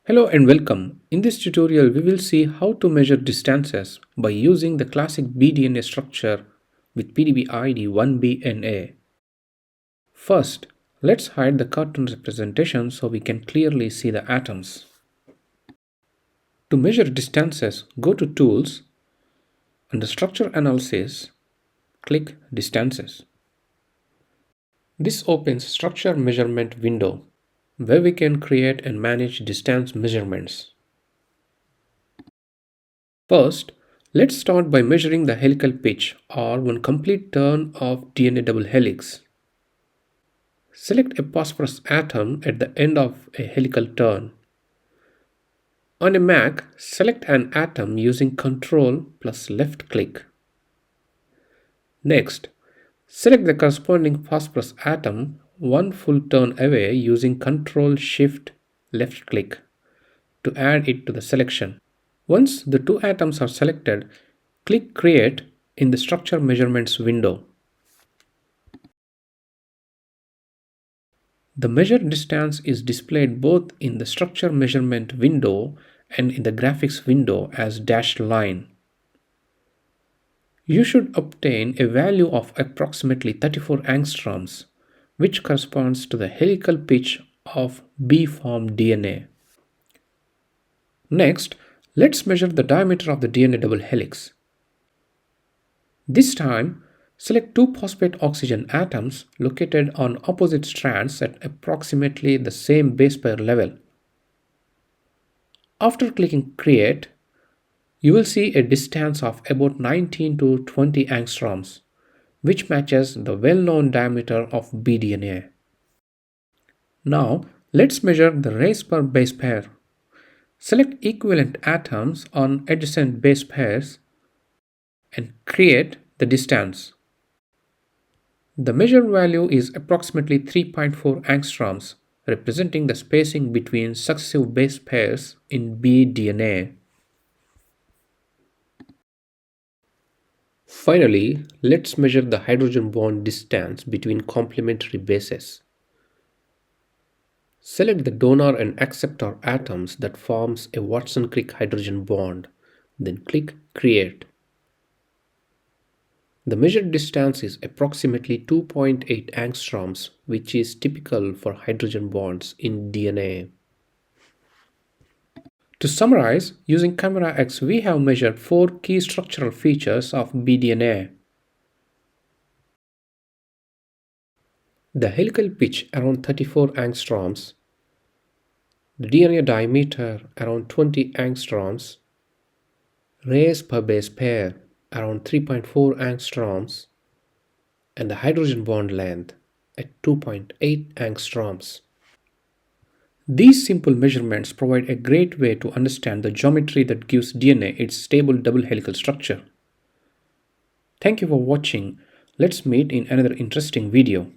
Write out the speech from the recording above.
Hello and welcome. In this tutorial, we will see how to measure distances by using the classic BDNA structure with PDB ID 1BNA. First, let's hide the cartoon representation so we can clearly see the atoms. To measure distances, go to Tools, under Structure Analysis, click Distances. This opens Structure Measurement window, where we can create and manage distance measurements. First, let's start by measuring the helical pitch or one complete turn of DNA double helix. Select a phosphorus atom at the end of a helical turn. On a Mac, select an atom using Ctrl plus left click. Next, select the corresponding phosphorus atom one full turn away using Ctrl Shift left click to add it to the selection. Once the two atoms are selected, click Create in the Structure Measurements window. The measured distance is displayed both in the Structure Measurement window and in the Graphics window as dashed line. You should obtain a value of approximately 34 angstroms, which corresponds to the helical pitch of B-form DNA. Next, let's measure the diameter of the DNA double helix. This time, select two phosphate oxygen atoms located on opposite strands at approximately the same base pair level. After clicking Create, you will see a distance of about 19 to 20 angstroms, which matches the well-known diameter of bDNA. Now, let's measure the rays per base pair. Select equivalent atoms on adjacent base pairs and create the distance. The measured value is approximately 3.4 angstroms, representing the spacing between successive base pairs in bDNA. Finally, let's measure the hydrogen bond distance between complementary bases. Select the donor and acceptor atoms that forms a Watson-Crick hydrogen bond, then click Create. The measured distance is approximately 2.8 angstroms, which is typical for hydrogen bonds in DNA. To summarize, using ChimeraX, we have measured 4 key structural features of bDNA. The helical pitch around 34 angstroms, the DNA diameter around 20 angstroms, rays per base pair around 3.4 angstroms, and the hydrogen bond length at 2.8 angstroms. These simple measurements provide a great way to understand the geometry that gives DNA its stable double helical structure. Thank you for watching. Let's meet in another interesting video.